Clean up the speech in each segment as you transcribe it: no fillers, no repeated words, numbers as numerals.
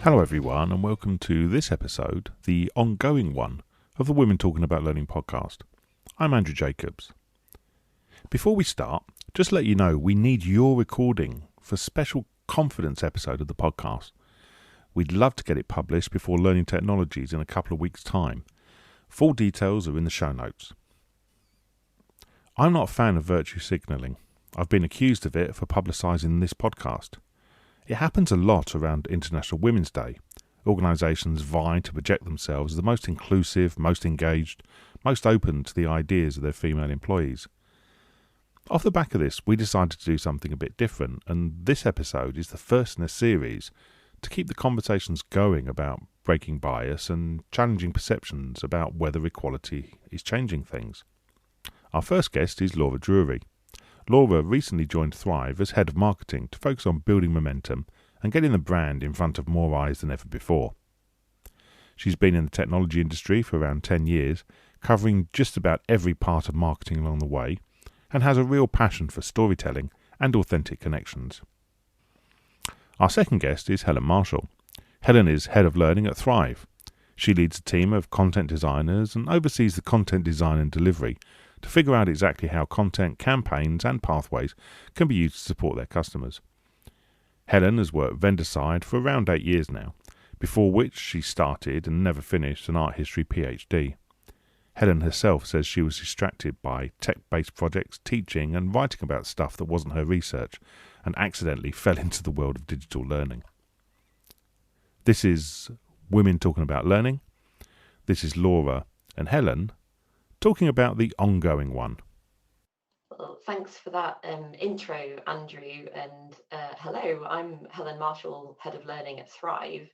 Hello everyone and welcome to this episode, the ongoing one of the Women Talking About Learning podcast. I'm Andrew Jacobs. Before we start, just to let you know we need your recording for a special confidence episode of the podcast. We'd love to get it published before Learning Technologies in a couple of weeks' time. Full details are in the show notes. I'm not a fan of virtue signalling. I've been accused of it for publicising this podcast. It happens a lot around International Women's Day. Organisations vie to project themselves as the most inclusive, most engaged, most open to the ideas of their female employees. Off the back of this, we decided to do something a bit different, and this episode is the first in a series to keep the conversations going about breaking bias and challenging perceptions about whether equality is changing things. Our first guest is Laura Drury. Laura recently joined Thrive as Head of Marketing to focus on building momentum and getting the brand in front of more eyes than ever before. She's been in the technology industry for around 10 years, covering just about every part of marketing along the way, and has a real passion for storytelling and authentic connections. Our second guest is Helen Marshall. Helen is Head of Learning at Thrive. She leads a team of content designers and oversees the content design and delivery to figure out exactly how content, campaigns and pathways can be used to support their customers. Helen has worked vendor side for around 8 years now, before which she started and never finished an art history PhD. Helen herself says she was distracted by tech-based projects, teaching and writing about stuff that wasn't her research, and accidentally fell into the world of digital learning. This is Women Talking About Learning. This is Laura and Helen talking about the ongoing one. Well, thanks for that intro, Andrew, and hello, I'm Helen Marshall, Head of Learning at Thrive,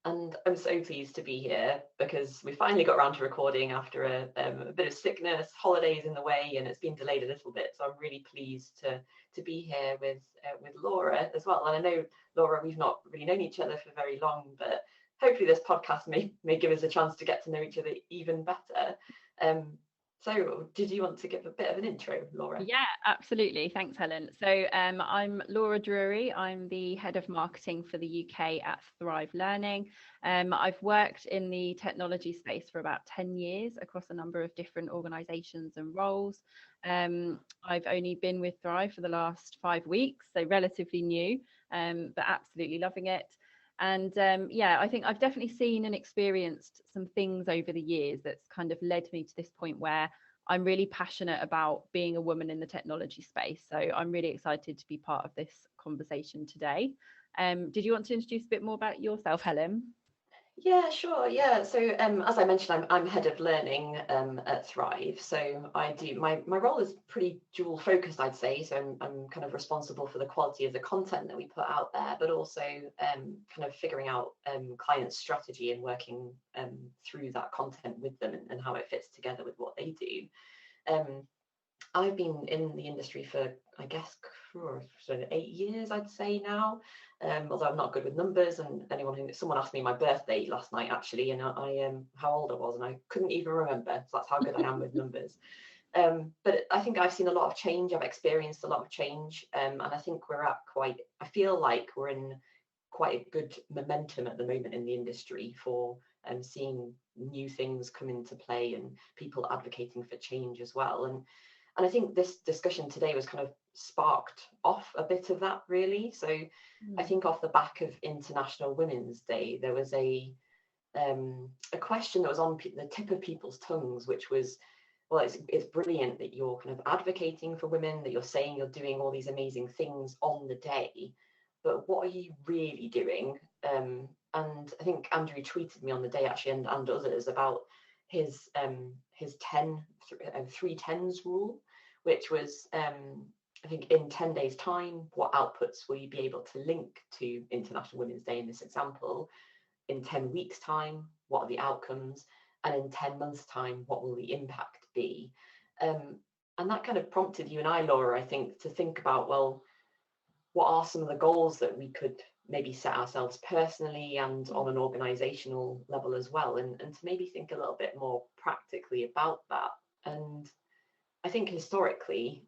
and I'm so pleased to be here because we finally got around to recording after a bit of sickness, holidays in the way, and it's been delayed a little bit, so I'm really pleased to be here with Laura as well. And I know, Laura, we've not really known each other for very long, but hopefully this podcast may give us a chance to get to know each other even better. So did you want to give a bit of an intro, Laura? Yeah, absolutely. Thanks, Helen. So I'm Laura Drury. I'm the Head of Marketing for the UK at Thrive Learning. I've worked in the technology space for about 10 years across a number of different organisations and roles. I've only been with Thrive for the last 5 weeks, so relatively new, but absolutely loving it. And I think I've definitely seen and experienced some things over the years that's kind of led me to this point where I'm really passionate about being a woman in the technology space. So I'm really excited to be part of this conversation today. Did you want to introduce a bit more about yourself, Helen? Yeah, sure. Yeah. So as I mentioned, I'm Head of Learning at Thrive. So I do my role is pretty dual focused, I'd say. So I'm kind of responsible for the quality of the content that we put out there, but also kind of figuring out client strategy and working through that content with them and how it fits together with what they do. I've been in the industry for, I guess, sort of 8 years, I'd say now. Although I'm not good with numbers, and someone asked me my birthday last night actually, and I how old I was, and I couldn't even remember. So that's how good I am with numbers. But I think I've seen a lot of change. I've experienced a lot of change, and I think I feel like we're in quite a good momentum at the moment in the industry for seeing new things come into play and people advocating for change as well. And I think this discussion today was kind of sparked off a bit of that, really. So I think off the back of International Women's Day, there was a question that was on the tip of people's tongues, which was, well, it's brilliant that you're kind of advocating for women, that you're saying you're doing all these amazing things on the day, but what are you really doing? And I think Andrew tweeted me on the day actually, and others, about his 3 10s rule, which was I think in 10 days time, what outputs will you be able to link to International Women's Day in this example? In 10 weeks time, what are the outcomes? And in 10 months time, what will the impact be? And that kind of prompted you and I, Laura, I think, to think about, well, what are some of the goals that we could maybe set ourselves personally and on an organizational level as well, and to maybe think a little bit more practically about that. And I think historically,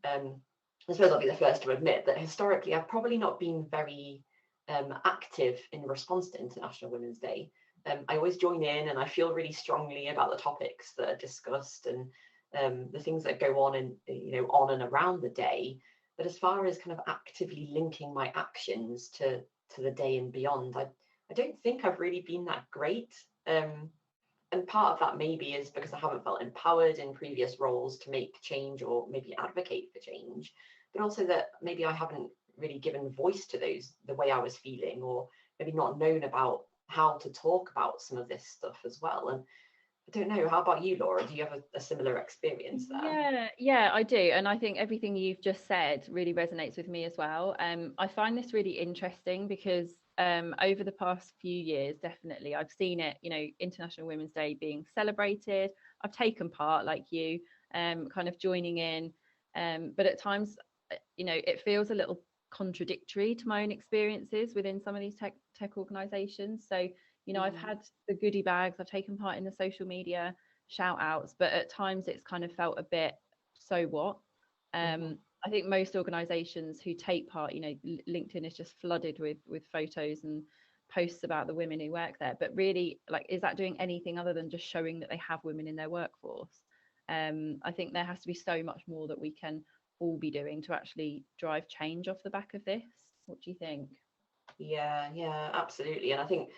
I suppose I'll be the first to admit that historically I've probably not been very active in response to International Women's Day. I always join in, and I feel really strongly about the topics that are discussed and the things that go on and on and around the day. But as far as kind of actively linking my actions to the day and beyond, I don't think I've really been that great. And part of that maybe is because I haven't felt empowered in previous roles to make change or maybe advocate for change, but also that maybe I haven't really given voice to the way I was feeling, or maybe not known about how to talk about some of this stuff as well. And I don't know, how about you, Laura? Do you have a similar experience there? Yeah, I do. And I think everything you've just said really resonates with me as well. I find this really interesting because over the past few years, definitely, I've seen it, International Women's Day being celebrated. I've taken part like you, kind of joining in. But at times, it feels a little contradictory to my own experiences within some of these tech organizations. So, I've had the goodie bags, I've taken part in the social media shout outs, but at times it's kind of felt a bit, so what? I think most organizations who take part, LinkedIn is just flooded with photos and posts about the women who work there. But really, like, is that doing anything other than just showing that they have women in their workforce? I think there has to be so much more that we can all be doing to actually drive change off the back of this. What do you think? Yeah, absolutely. And I think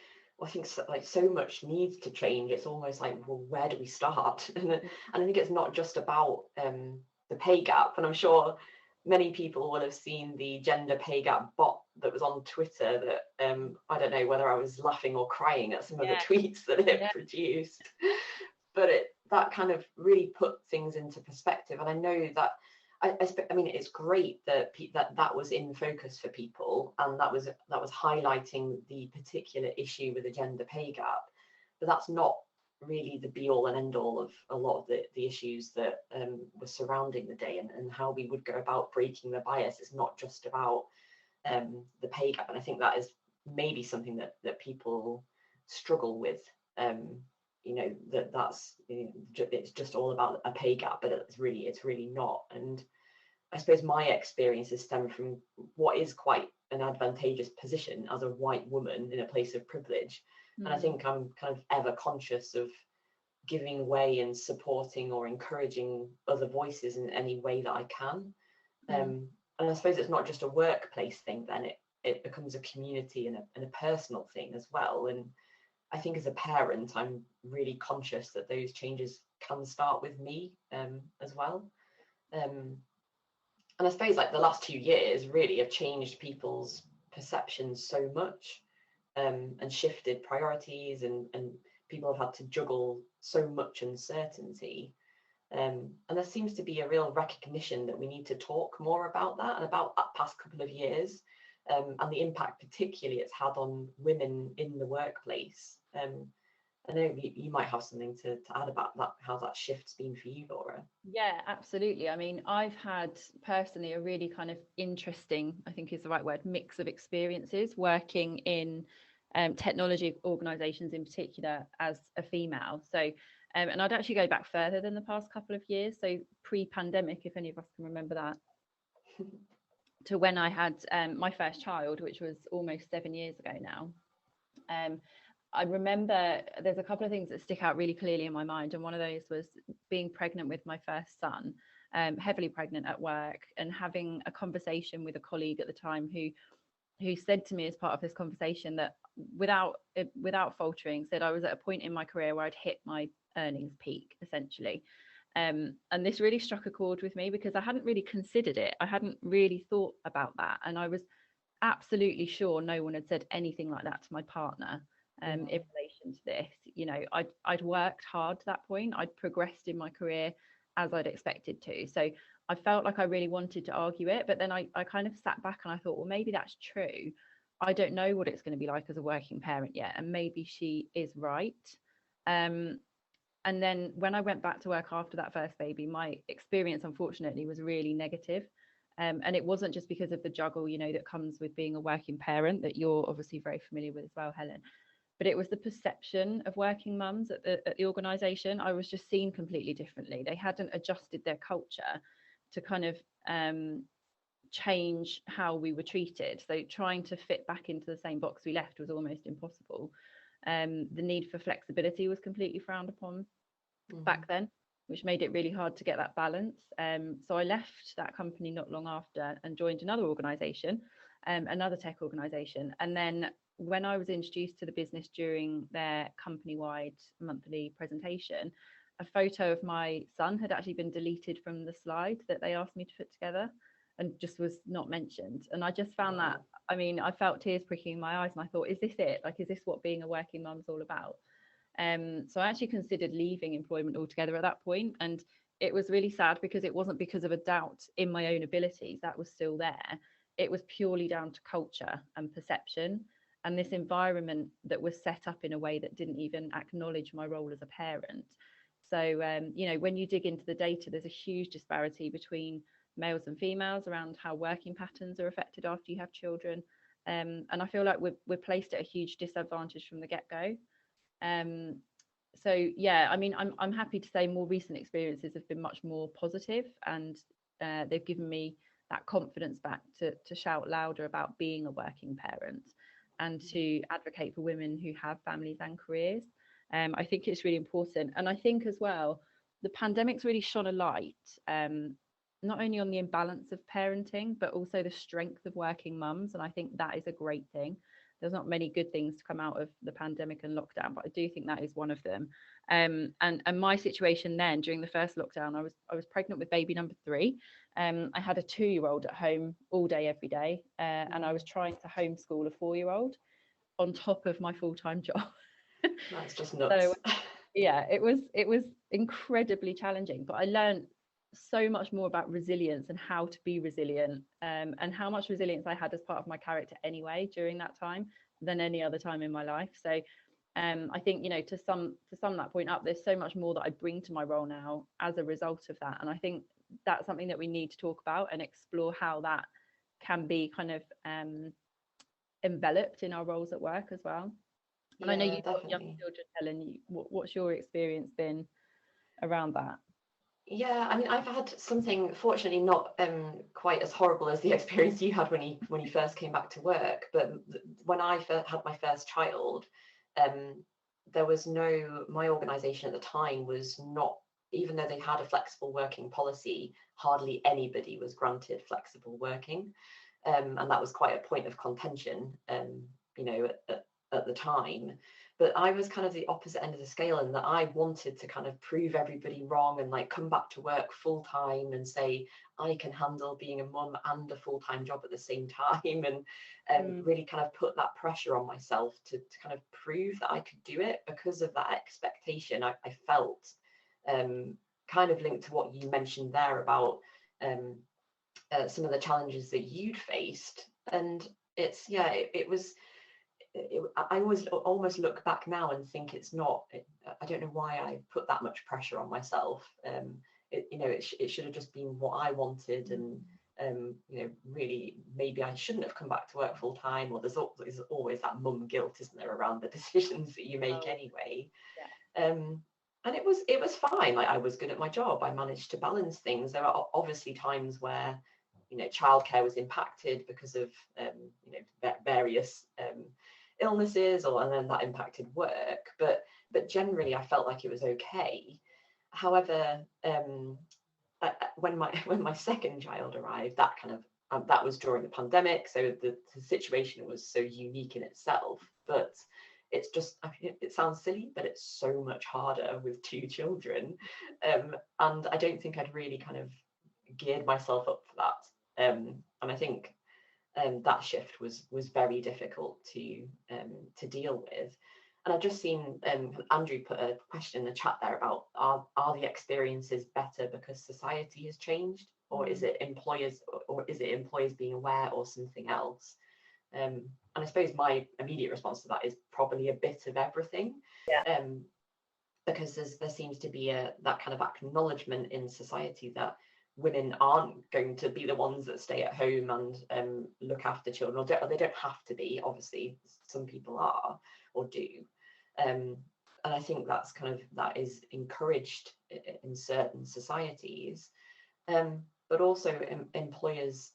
so much needs to change. It's almost like, well, where do we start? And I think it's not just about the pay gap. And I'm sure many people will have seen the gender pay gap bot that was on Twitter that I don't know whether I was laughing or crying at some of the tweets that it produced. But that kind of really put things into perspective. And I know that I mean, it's great that that was in focus for people, and that was highlighting the particular issue with the gender pay gap. But that's not really the be all and end all of a lot of the issues that were surrounding the day, and how we would go about breaking the bias. It's not just about the pay gap, and I think that is maybe something that people struggle with. It's just all about a pay gap, but it's really not. And I suppose my experiences stem from what is quite an advantageous position as a white woman in a place of privilege. And I think I'm kind of ever conscious of giving way and supporting or encouraging other voices in any way that I can. And I suppose it's not just a workplace thing, then it becomes a community and a personal thing as well. And I think as a parent, I'm really conscious that those changes can start with me as well. And I suppose like the last 2 years really have changed people's perceptions so much, and shifted priorities, and people have had to juggle so much uncertainty. And there seems to be a real recognition that we need to talk more about that and about that past couple of years. And the impact particularly it's had on women in the workplace. I know you might have something to add about that, how that shift's been for you, Laura. Yeah, absolutely. I mean, I've had personally a really kind of interesting, I think is the right word, mix of experiences working in technology organisations in particular as a female. So, and I'd actually go back further than the past couple of years. So pre-pandemic, if any of us can remember that, to when I had my first child, which was almost 7 years ago now. I remember there's a couple of things that stick out really clearly in my mind. And one of those was being pregnant with my first son, heavily pregnant at work, and having a conversation with a colleague at the time who said to me as part of this conversation that without faltering, said I was at a point in my career where I'd hit my earnings peak, essentially. And this really struck a chord with me because I hadn't really considered it. I hadn't really thought about that. And I was absolutely sure no one had said anything like that to my partner. In relation to this, I'd worked hard to that point. I'd progressed in my career as I'd expected to. So I felt like I really wanted to argue it, but then I kind of sat back and I thought, well, maybe that's true. I don't know what it's going to be like as a working parent yet, and maybe she is right. And then when I went back to work after that first baby, my experience, unfortunately, was really negative. And it wasn't just because of the juggle, that comes with being a working parent that you're obviously very familiar with as well, Helen. But it was the perception of working mums at the organisation. I was just seen completely differently. They hadn't adjusted their culture to kind of change how we were treated. So trying to fit back into the same box we left was almost impossible. The need for flexibility was completely frowned upon back then, which made it really hard to get that balance. So I left that company not long after and joined another organisation, another tech organisation. And then when I was introduced to the business during their company-wide monthly presentation, a photo of my son had actually been deleted from the slide that they asked me to put together and just was not mentioned. And I just found that, I mean, I felt tears pricking in my eyes and I thought, is this it? Like, is this what being a working mum's all about? So I actually considered leaving employment altogether at that point. And it was really sad because it wasn't because of a doubt in my own abilities, that was still there. It was purely down to culture and perception and this environment that was set up in a way that didn't even acknowledge my role as a parent. So, you know, when you dig into the data, there's a huge disparity between males and females around how working patterns are affected after you have children. And I feel like we're placed at a huge disadvantage from the get-go. So yeah, I mean, I'm happy to say more recent experiences have been much more positive, and they've given me that confidence back to shout louder about being a working parent and to advocate for women who have families and careers. I think it's really important. And I think as well, the pandemic's really shone a light, not only on the imbalance of parenting, but also the strength of working mums. And I think that is a great thing. There's not many good things to come out of the pandemic and lockdown, but I do think that is one of them. And my situation then during the first lockdown, I was pregnant with baby number 3. I had a 2-year-old at home all day, every day, and I was trying to homeschool a 4-year-old on top of my full-time job. That's just nuts. So yeah, it was incredibly challenging, but I learned so much more about resilience and how to be resilient, and how much resilience I had as part of my character anyway during that time than any other time in my life. So I think, you know, to sum that point up, there's so much more that I bring to my role now as a result of that, and I think that's something that we need to talk about and explore how that can be kind of enveloped in our roles at work as well. And I know you've got young children, Helen. What's your experience been around that? Yeah, I mean, I've had something, fortunately, not quite as horrible as the experience you had when you first came back to work. But when I had my first child, there was my organisation at the time was not, even though they had a flexible working policy, hardly anybody was granted flexible working, and that was quite a point of contention, you know, at the time. But I was kind of the opposite end of the scale in that I wanted to kind of prove everybody wrong and like come back to work full time and say I can handle being a mum and a full-time job at the same time, and really kind of put that pressure on myself to kind of prove that I could do it because of that expectation I felt, kind of linked to what you mentioned there about some of the challenges that you'd faced. And it's, yeah, it was, I always almost look back now and think it's not, I don't know why I put that much pressure on myself. You know, it should have just been what I wanted, and you know, really maybe I shouldn't have come back to work full time, or there's always that mum guilt, isn't there, around the decisions that you make anyway. Yeah. And it was fine. Like, I was good at my job. I managed to balance things. There are obviously times where, you know, childcare was impacted because of you know, various illnesses, and then that impacted work. But generally, I felt like it was okay. However, when my second child arrived, that kind of that was during the pandemic, so the situation was so unique in itself. But it's just, I mean, it sounds silly, but it's so much harder with 2 children, and I don't think I'd really kind of geared myself up for that. And I think that shift was very difficult to deal with. And I've just seen Andrew put a question in the chat there about are the experiences better because society has changed, or is it employers being aware, or something else? And I suppose my immediate response to that is probably a bit of everything. Yeah. Because there seems to be that kind of acknowledgement in society that women aren't going to be the ones that stay at home and look after children, or they don't have to be. Obviously, some people are or do, and I think that is encouraged in certain societies, but also employers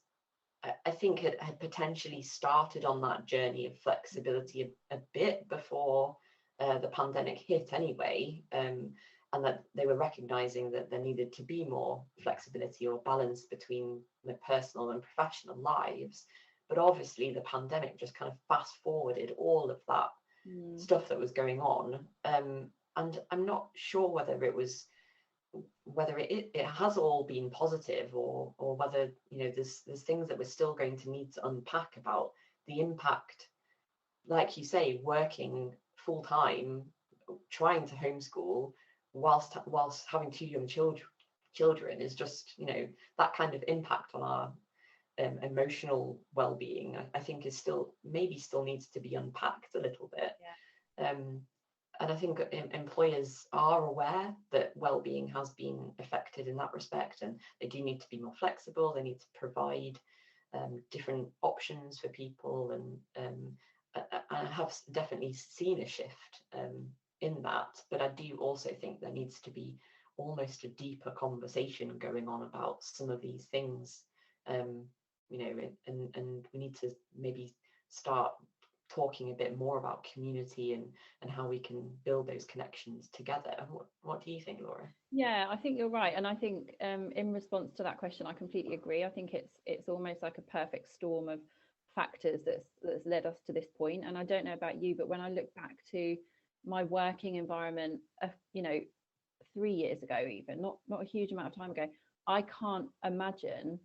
I think it had potentially started on that journey of flexibility a bit before the pandemic hit anyway, and that they were recognizing that there needed to be more flexibility or balance between the personal and professional lives. But obviously the pandemic just kind of fast forwarded all of that stuff that was going on, and I'm not sure whether it has all been positive, or whether, you know, there's things that we're still going to need to unpack about the impact, like you say, working full time, trying to homeschool whilst having two young children is just, you know, that kind of impact on our emotional well-being, I think is still needs to be unpacked a little bit. And I think employers are aware that well-being has been affected in that respect, and they do need to be more flexible. They need to provide different options for people, and I have definitely seen a shift in that. But I do also think there needs to be almost a deeper conversation going on about some of these things, you know, and we need to maybe start talking a bit more about community and how we can build those connections together. What do you think, Laura? Yeah, I think you're right, and I think in response to that question, I completely agree. I think it's almost like a perfect storm of factors that's led us to this point. And I don't know about you, but when I look back to my working environment, you know, 3 years ago, even not a huge amount of time ago, I can't imagine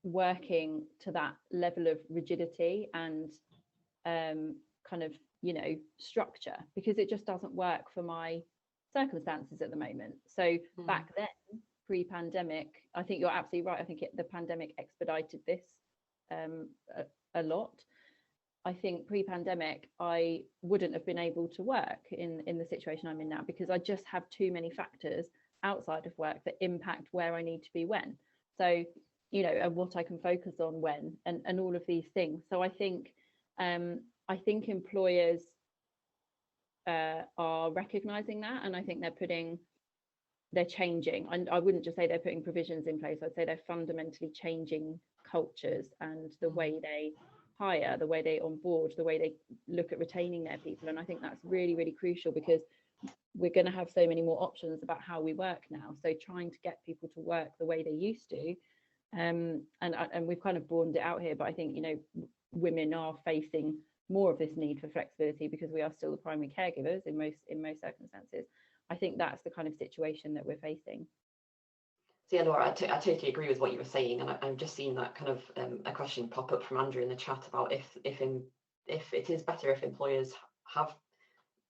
working to that level of rigidity and kind of, you know, structure, because it just doesn't work for my circumstances at the moment. So back then, pre-pandemic, I think you're absolutely right. I think the pandemic expedited this a lot. I think pre-pandemic, I wouldn't have been able to work in the situation I'm in now, because I just have too many factors outside of work that impact where I need to be when. So, you know, and what I can focus on when, and all of these things. So I think employers are recognizing that, and I think they're changing. And I wouldn't just say they're putting provisions in place. I'd say they're fundamentally changing cultures and the way they hire, the way they onboard, the way they look at retaining their people. And I think that's really, really crucial, because we're going to have so many more options about how we work now. So trying to get people to work the way they used to, and we've kind of broadened it out here, but I think, you know, women are facing more of this need for flexibility because we are still the primary caregivers in most circumstances. I think that's the kind of situation that we're facing. So yeah, Laura, I totally agree with what you were saying, and I've just seen that kind of a question pop up from Andrew in the chat about if it is better if employers have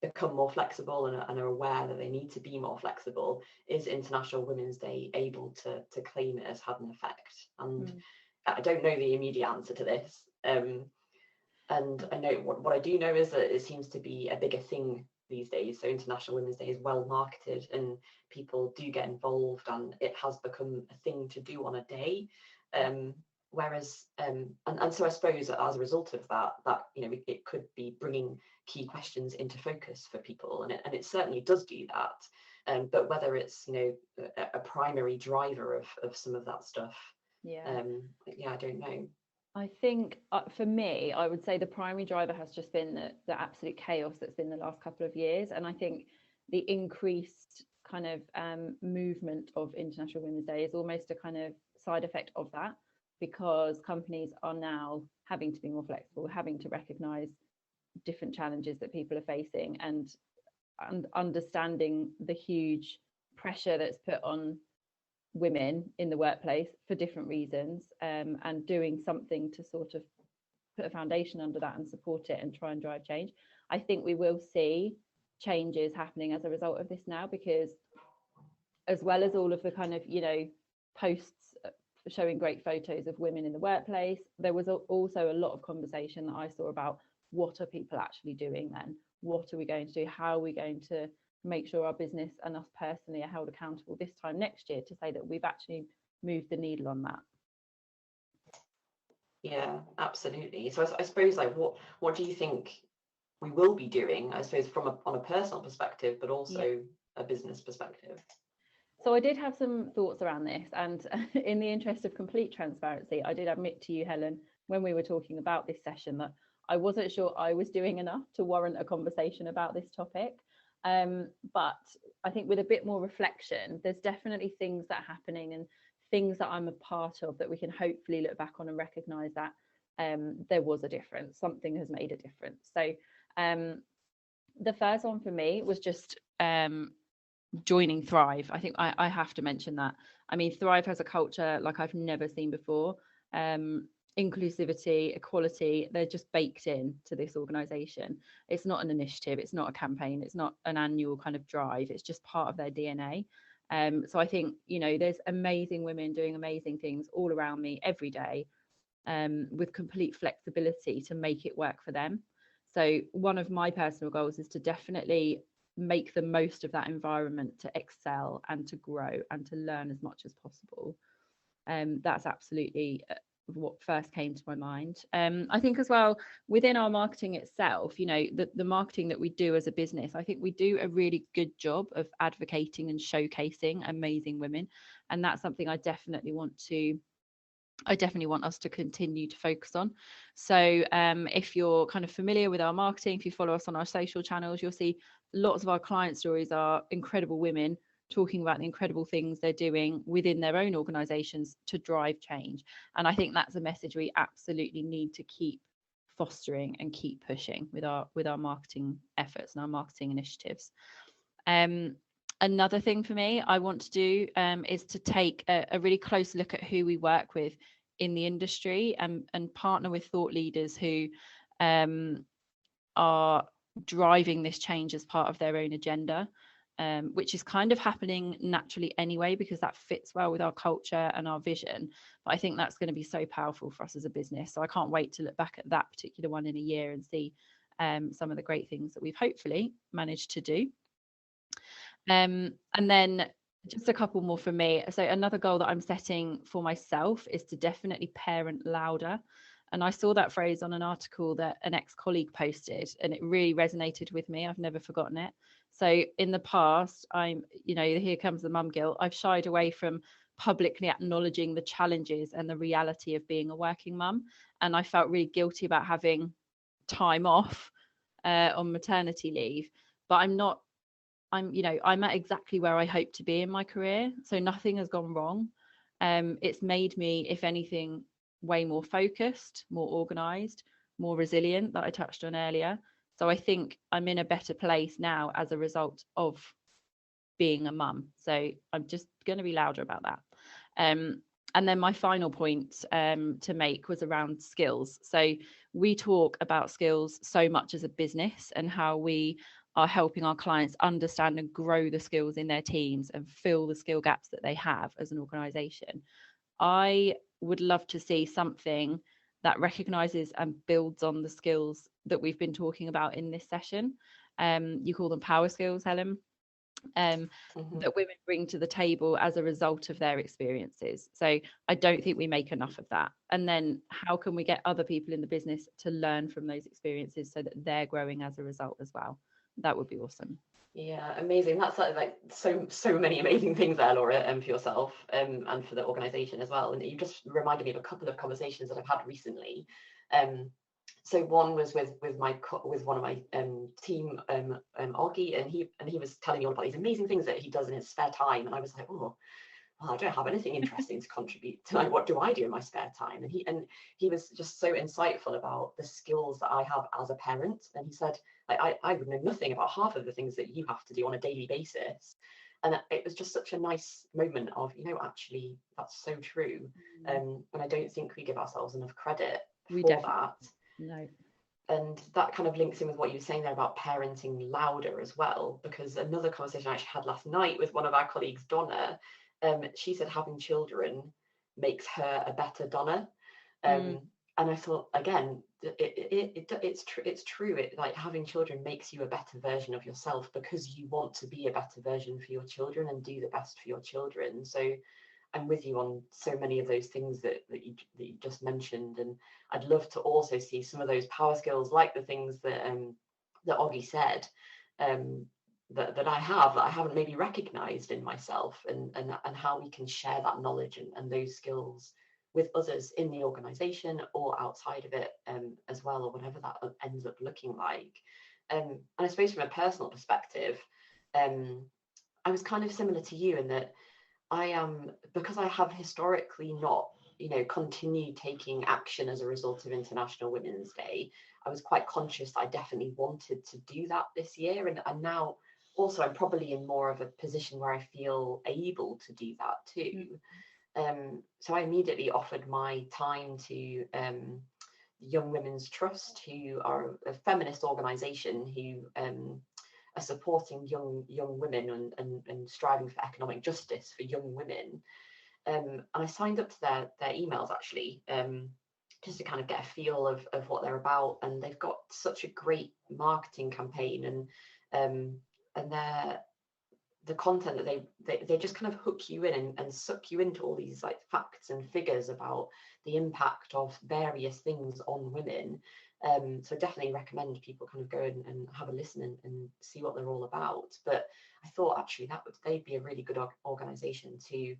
become more flexible and are aware that they need to be more flexible. Is International Women's Day able to claim it as had an effect? And I don't know the immediate answer to this. And I know what I do know is that it seems to be a bigger thing these days. So International Women's Day is well marketed and people do get involved, and it has become a thing to do on a day. Whereas, and so I suppose that as a result of that, you know, it could be bringing key questions into focus for people, and it certainly does do that. But whether it's, you know, a primary driver of some of that stuff, I don't know. I think for me, I would say the primary driver has just been the absolute chaos that's been the last couple of years. And I think the increased kind of movement of International Women's Day is almost a kind of side effect of that, because companies are now having to be more flexible, having to recognise different challenges that people are facing, and understanding the huge pressure that's put on women in the workplace for different reasons, and doing something to sort of put a foundation under that and support it and try and drive change. I think we will see changes happening as a result of this now, because as well as all of the kind of, you know, posts showing great photos of women in the workplace, there was also a lot of conversation that I saw about what are people actually doing then? What are we going to do? How are we going to make sure our business and us personally are held accountable this time next year to say that we've actually moved the needle on that? Yeah, absolutely. So I suppose, like, what do you think we will be doing, I suppose, on a personal perspective, but also a business perspective? So I did have some thoughts around this, and in the interest of complete transparency, I did admit to you, Helen, when we were talking about this session, that I wasn't sure I was doing enough to warrant a conversation about this topic. But I think with a bit more reflection, there's definitely things that are happening and things that I'm a part of that we can hopefully look back on and recognise that there was a difference, something has made a difference. So the first one for me was just joining Thrive. I think I have to mention that. I mean, Thrive has a culture like I've never seen before. Inclusivity, equality, they're just baked in to this organization. It's not an initiative, it's not a campaign, it's not an annual kind of drive, it's just part of their DNA. So I think, you know, there's amazing women doing amazing things all around me every day, with complete flexibility to make it work for them. So one of my personal goals is to definitely make the most of that environment to excel and to grow and to learn as much as possible. That's absolutely what first came to my mind. I think as well, within our marketing itself, you know, the marketing that we do as a business, I think we do a really good job of advocating and showcasing amazing women. And that's something I definitely want us to continue to focus on. So if you're kind of familiar with our marketing, if you follow us on our social channels, you'll see lots of our client stories are incredible women talking about the incredible things they're doing within their own organizations to drive change. And I think that's a message we absolutely need to keep fostering and keep pushing with our marketing efforts and our marketing initiatives. Another thing for me I want to do is to take a really close look at who we work with in the industry, and partner with thought leaders who are driving this change as part of their own agenda, which is kind of happening naturally anyway, because that fits well with our culture and our vision. But I think that's going to be so powerful for us as a business. So I can't wait to look back at that particular one in a year and see some of the great things that we've hopefully managed to do. And then just a couple more for me. So another goal that I'm setting for myself is to definitely parent louder. And I saw that phrase on an article that an ex-colleague posted, and it really resonated with me. I've never forgotten it. So in the past, here comes the mum guilt. I've shied away from publicly acknowledging the challenges and the reality of being a working mum. And I felt really guilty about having time off on maternity leave. But I'm at exactly where I hope to be in my career. So nothing has gone wrong. It's made me, if anything, way more focused, more organized, more resilient, that I touched on earlier. So I think I'm in a better place now as a result of being a mum. So I'm just going to be louder about that. And then my final point to make was around skills. So we talk about skills so much as a business, and how we are helping our clients understand and grow the skills in their teams and fill the skill gaps that they have as an organization. I would love to see something that recognizes and builds on the skills that we've been talking about in this session. You call them power skills, Helen, that women bring to the table as a result of their experiences. So I don't think we make enough of that. And then how can we get other people in the business to learn from those experiences so that they're growing as a result as well? That would be awesome. Yeah, amazing. That's like so many amazing things there, Laura, for yourself and for the organisation as well. And you just reminded me of a couple of conversations that I've had recently. So one was with one of my team, Augie, and he was telling me all about these amazing things that he does in his spare time, and I was like, oh, well, I don't have anything interesting to contribute to. Like, what do I do in my spare time? And he was just so insightful about the skills that I have as a parent. And he said, like, I would know nothing about half of the things that you have to do on a daily basis. And it was just such a nice moment of, actually, that's so true. And I don't think we give ourselves enough credit for that. No. And that kind of links in with what you were saying there about parenting louder as well, because another conversation I actually had last night with one of our colleagues, Donna, she said having children makes her a better Donna. And I thought, again, it's true. It, like, having children makes you a better version of yourself, because you want to be a better version for your children and do the best for your children. So I'm with you on so many of those things that you just mentioned, and I'd love to also see some of those power skills, like the things that Augie said, that I have that I haven't maybe recognized in myself, and how we can share that knowledge and those skills with others in the organization or outside of it, as well, or whatever that ends up looking like. And I suppose from a personal perspective, I was kind of similar to you in that I am, because I have historically not, continued taking action as a result of International Women's Day. I was quite conscious that I definitely wanted to do that this year, and now also I'm probably in more of a position where I feel able to do that too. So I immediately offered my time to Young Women's Trust, who are a feminist organisation who are supporting young women and striving for economic justice for young women. And I signed up to their emails actually, just to kind of get a feel of what they're about. And they've got such a great marketing campaign, and the content that they just kind of hook you in and suck you into all these like facts and figures about the impact of various things on women. So definitely recommend people kind of go and have a listen and see what they're all about. But I thought actually they'd be a really good organization to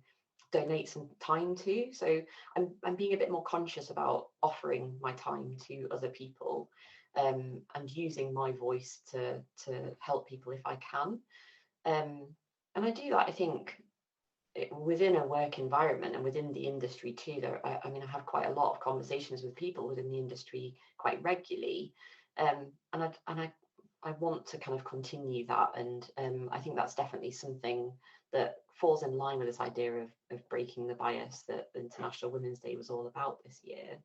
donate some time to. So I'm being a bit more conscious about offering my time to other people, and using my voice to help people if I can. And I do that, I think, within a work environment and within the industry too. I mean, I have quite a lot of conversations with people within the industry quite regularly, and I want to kind of continue that. And I think that's definitely something that falls in line with this idea of breaking the bias that International Women's Day was all about this year.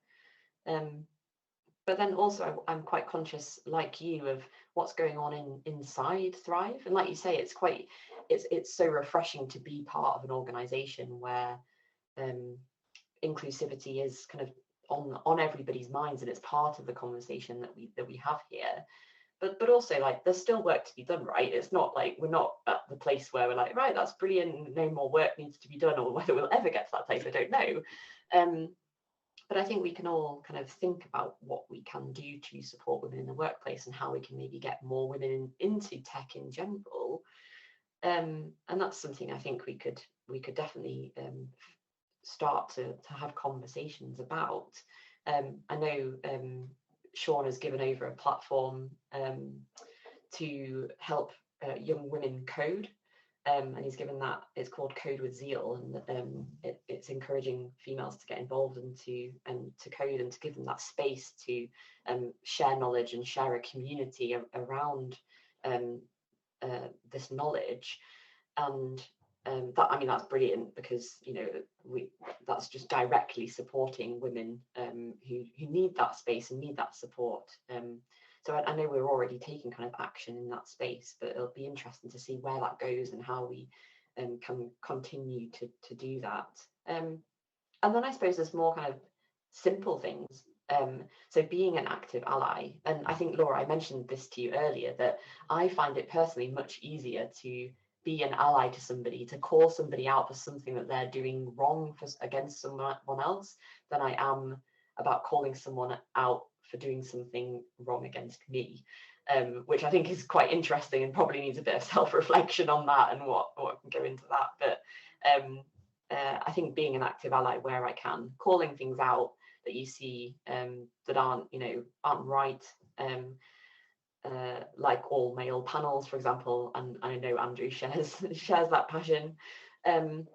But then also I'm quite conscious, like you, of what's going on inside Thrive. And like you say, it's so refreshing to be part of an organization where inclusivity is kind of on everybody's minds, and it's part of the conversation that we have here. But also, like, there's still work to be done, right? It's not like we're not at the place where we're like, right, that's brilliant, no more work needs to be done, or whether we'll ever get to that place, I don't know. But I think we can all kind of think about what we can do to support women in the workplace and how we can maybe get more women into tech in general. And that's something I think we could definitely start to have conversations about. I know Sean has given over a platform to help young women code. And he's given that, it's called Code with Zeal, and it's encouraging females to get involved and to code and to give them that space to share knowledge and share a community around this knowledge. And that, I mean, that's brilliant, because that's just directly supporting women who need that space and need that support. So I know we're already taking kind of action in that space, but it'll be interesting to see where that goes and how we can continue to do that. And then I suppose there's more kind of simple things. So being an active ally, and I think, Laura, I mentioned this to you earlier, that I find it personally much easier to be an ally to somebody, to call somebody out for something that they're doing wrong against someone else, than I am about calling someone out for doing something wrong against me, which I think is quite interesting and probably needs a bit of self-reflection on that and what can go into that. But I think being an active ally where I can, calling things out that you see that aren't right, like all male panels, for example, and I know Andrew shares that passion. So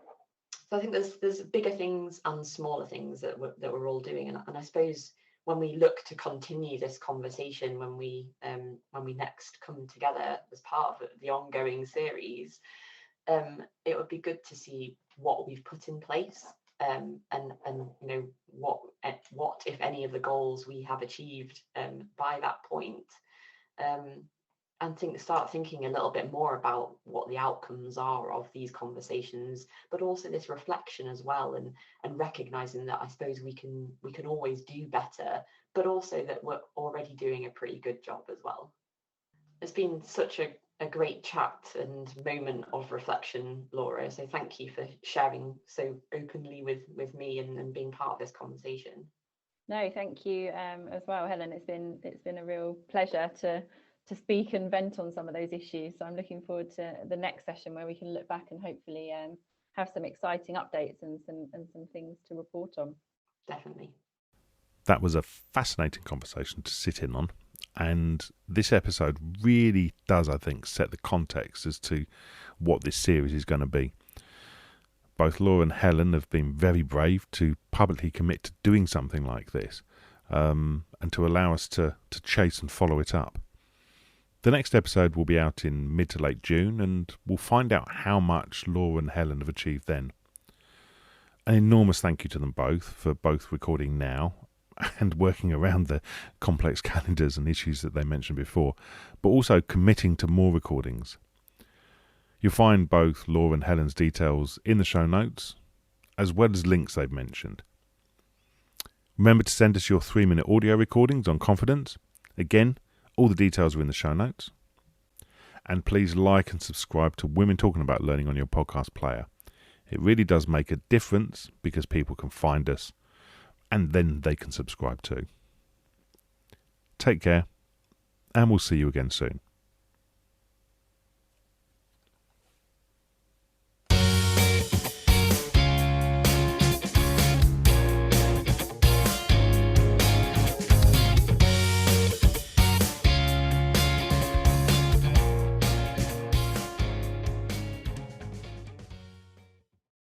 I think there's bigger things and smaller things that we're all doing, and I suppose when we look to continue this conversation, when we next come together as part of the ongoing series, it would be good to see what we've put in place, and what if any of the goals we have achieved by that point, and start thinking a little bit more about what the outcomes are of these conversations, but also this reflection as well, and recognizing that I suppose we can always do better, but also that we're already doing a pretty good job as well. It's been such a great chat and moment of reflection, Laura, so thank you for sharing so openly with me and being part of this conversation. No, thank you as well, Helen. It's been a real pleasure to speak and vent on some of those issues. So I'm looking forward to the next session where we can look back and hopefully have some exciting updates and some things to report on. Definitely. That was a fascinating conversation to sit in on. And this episode really does, I think, set the context as to what this series is going to be. Both Laura and Helen have been very brave to publicly commit to doing something like this, and to allow us to chase and follow it up. The next episode will be out in mid to late June, and we'll find out how much Laura and Helen have achieved then. An enormous thank you to them both for both recording now and working around the complex calendars and issues that they mentioned before, but also committing to more recordings. You'll find both Laura and Helen's details in the show notes, as well as links they've mentioned. Remember to send us your 3-minute audio recordings on confidence. Again, all the details are in the show notes. And please like and subscribe to Women Talking About Learning on your podcast player. It really does make a difference because people can find us and then they can subscribe too. Take care, and we'll see you again soon.